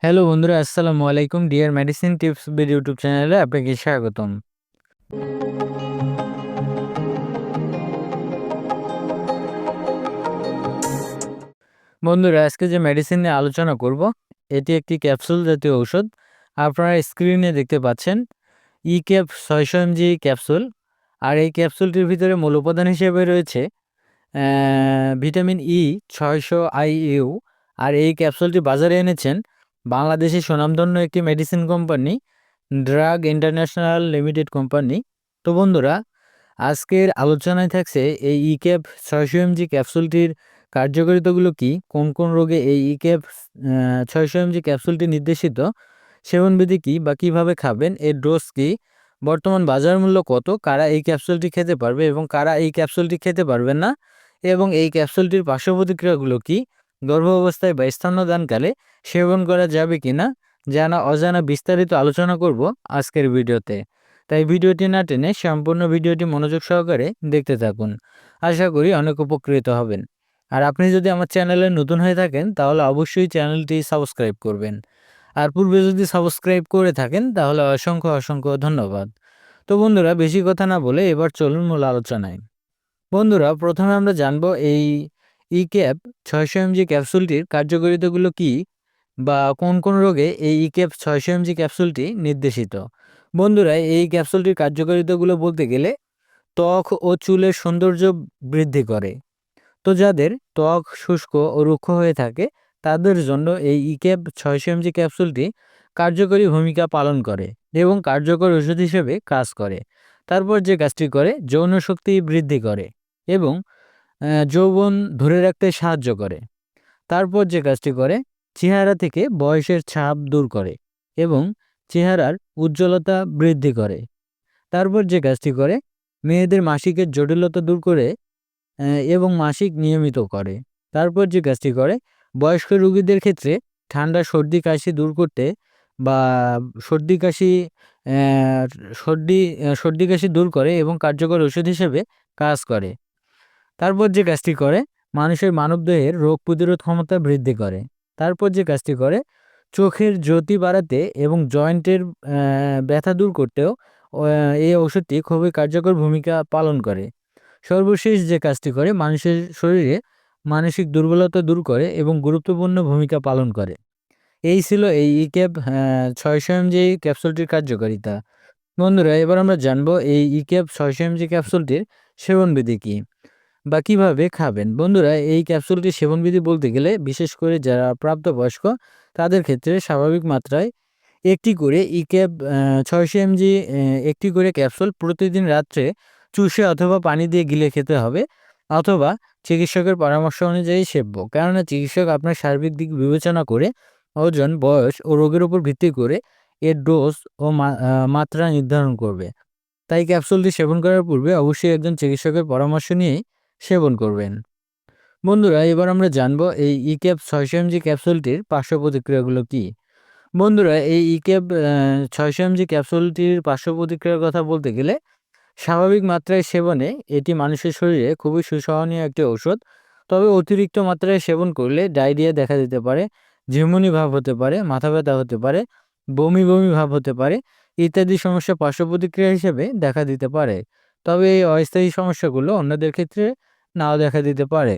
Hello বন্ধুরা, আসসালামু আলাইকুম। Dear medicine tips BD YouTube চ্যানেলে আপনাকে স্বাগতম। বন্ধুরা, আজকে যে মেডিসিন নিয়ে আলোচনা করব এটি একটি ক্যাপসুল জাতীয় ঔষধ। আপনারা স্ক্রিনে দেখতে পাচ্ছেন ইক্যাপ 600 mg ক্যাপসুল। আর এই ক্যাপসুলটির ভিতরে মূল উপাদান হিসেবে রয়েছে ভিটামিন ই 600 IU। আর এই ক্যাপসুলটি বাজারে এনেছেন বাংলাদেশের স্বনামধন্য একটি medicine company, drug international limited company. তো বন্ধুরা, আজকের আলোচনায় থাকছে এই ইক্যাপ 600 mg ক্যাপসুলটির কার্যকারিতাগুলো কি, কোন কোন রোগে এই ইক্যাপ 600 mg ক্যাপসুলটি নির্দেশিত, সেবনবিধি কি বা কীভাবে খাবেন, এর ডোজ কি, বর্তমান বাজার মূল্য কত, কারা এই ক্যাপসুলটি খেতে পারবে এবং কারা এই ক্যাপসুলটি খেতে পারবেন না, এবং এই ক্যাপসুলটির পার্শ্ব প্রতিক্রিয়াগুলো কি, গর্ভাবস্থায় বা স্তন্যদানকালে সেবন করা যাবে কিনা, জানা অজানা বিস্তারিত আলোচনা করব আজকের ভিডিওতে। তাই ভিডিওটি না টেনে সম্পূর্ণ ভিডিওটি মনোযোগ সহকারে দেখতে থাকুন। আশা করি অনেক উপকৃত হবেন। আর আপনি যদি আমার চ্যানেলে নতুন হয়ে থাকেন তাহলে অবশ্যই চ্যানেলটি সাবস্ক্রাইব করবেন। আর পূর্বে যদি সাবস্ক্রাইব করে থাকেন তাহলে অসংখ্য অসংখ্য ধন্যবাদ। তো বন্ধুরা, বেশি কথা না বলে এবার চলুন মূল আলোচনায়। বন্ধুরা, প্রথমে আমরা জানব এই ইক্যাপ 600 mg ক্যাপসুলটির কার্যকারিতাগুলো কি বা কোন কোন রোগে এই ইক্যাপ 600 mg ক্যাপসুলটি নির্দেশিত। বন্ধুরা, এই ক্যাপসুলটির কার্যকারিতাগুলো বলতে গেলে ত্বক ও চুলের সৌন্দর্য বৃদ্ধি করে। তো যাদের ত্বক শুষ্ক ও রুক্ষ হয়ে থাকে তাদের জন্য এই ইক্যাপ 600 mg ক্যাপসুলটি কার্যকরী ভূমিকা পালন করে এবং কার্যকর ওষুধ হিসেবে কাজ করে। তারপর যে কাজটি করে, যৌন শক্তি বৃদ্ধি করে এবং যৌবন ধরে রাখতে সাহায্য করে। তারপর যে কাজটি করে, চেহারা থেকে বয়সের ছাপ দূর করে এবং চেহারার উজ্জ্বলতা বৃদ্ধি করে। তারপর যে কাজটি করে, মেয়েদের মাসিকের জটিলতা দূর করে এবং মাসিক নিয়মিত করে। তারপর যে কাজটি করে, বয়স্ক রোগীদের ক্ষেত্রে ঠান্ডা সর্দি কাশি দূর করতে বা সর্দি কাশি সর্দি কাশি দূর করে এবং কার্যকর ওষুধ হিসেবে কাজ করে। তারপর যে কাজটি করে, মানুষের মানবদেহের রোগ প্রতিরোধ ক্ষমতা বৃদ্ধি করে। তারপর যে কাজটি করে, চোখের জ্যোতি বাড়াতে এবং জয়েন্টের ব্যথা দূর করতেও এই ওষুধটি খুবই কার্যকর ভূমিকা পালন করে। সর্বশেষ যে কাজটি করে, মানুষের শরীরে মানসিক দুর্বলতা দূর করে এবং গুরুত্বপূর্ণ ভূমিকা পালন করে। এই ছিল এই ইক্যাপ 600 mg ক্যাপসুলটির কার্যকারিতা। বন্ধুরা, এবার আমরা জানবো এই ইক্যাপ 600 mg ক্যাপসুলটির সেবনবিধি কী বা কিভাবে খাবেন। বন্ধুরা, এই ক্যাপসুলটির সেবনবিধি বলতে গেলে বিশেষ করে যারা প্রাপ্তবয়স্ক তাদের ক্ষেত্রে স্বাভাবিক মাত্রায় একটি করে ইক্যাপ 600 mg একটি করে ক্যাপসুল প্রতিদিন রাত্রে চুষে অথবা পানি দিয়ে গিলে খেতে হবে, অথবা চিকিৎসকের পরামর্শ অনুযায়ী সেব্য। কেননা চিকিৎসক আপনার সার্বিক দিক বিবেচনা করে ওজন, বয়স ও রোগের উপর ভিত্তি করে এর ডোজ ও মাত্রা নির্ধারণ করবে। তাই ক্যাপসুলটি সেবন করার পূর্বে অবশ্যই একজন চিকিৎসকের পরামর্শ নিয়েই সেবন করবেন। বন্ধুরা, এবার আমরা জানবো এই ইক্যাপ 600 mg ক্যাপসুলটির পার্শ্ব প্রতিক্রিয়াগুলো কি। বন্ধুরা, এই ইক্যাপ 600 mg ক্যাপসুলটির পার্শ্ব প্রতিক্রিয়ার কথা বলতে গেলে স্বাভাবিক মাত্রায় সেবনে এটি মানুষের শরীরে খুবই সুসহনীয় একটি ঔষধ। তবে অতিরিক্ত মাত্রায় সেবন করলে ডায়রিয়া দেখা দিতে পারে, ঝিমুনি ভাব হতে পারে, মাথা ব্যথা হতে পারে, বমি বমি ভাব হতে পারে ইত্যাদি সমস্যা পার্শ্ব প্রতিক্রিয়া হিসেবে দেখা দিতে পারে। তবে এই অস্থায়ী সমস্যাগুলো অন্যদের ক্ষেত্রে নাও দেখা দিতে পারে।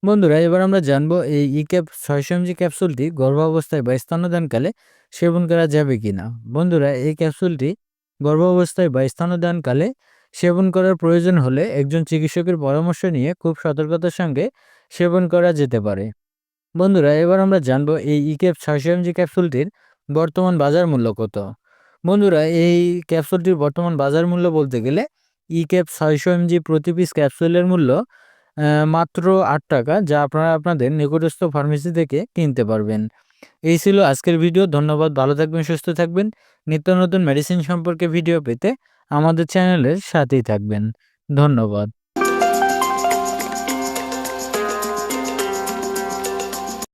বন্ধুরা, এবার আমরা জানবো এই ইক্যাপ 600 mg ক্যাপসুলটি গর্ভাবস্থায় বা স্তন্যদানকালে সেবন করা যাবে কিনা। বন্ধুরা, এই ক্যাপসুলটি গর্ভাবস্থায় বা স্তন্যদানকালে সেবন করার প্রয়োজন হলে একজন চিকিৎসকের পরামর্শ নিয়ে খুব সতর্কতার সঙ্গে সেবন করা যেতে পারে। বন্ধুরা, এবার আমরা জানবো এই ইক্যাপ 600 mg ক্যাপসুলটির বর্তমান বাজার মূল্য কত। বন্ধুরা, এই ক্যাপসুলটির বর্তমান বাজার মূল্য বলতে গেলে ইক্যাপ 600 mg প্রতি পিস ক্যাপসুলের মূল্য মাত্র 8 টাকা, যা আপনারা আপনাদের নিকটস্থ ফার্মেসি থেকে কিনতে পারবেন। এই ছিল আজকের ভিডিও। ধন্যবাদ। ভালো থাকবেন, সুস্থ থাকবেন। নিত্য নতুন মেডিসিন সম্পর্কে ভিডিও পেতে আমাদের চ্যানেলের সাথেই থাকবেন। ধন্যবাদ।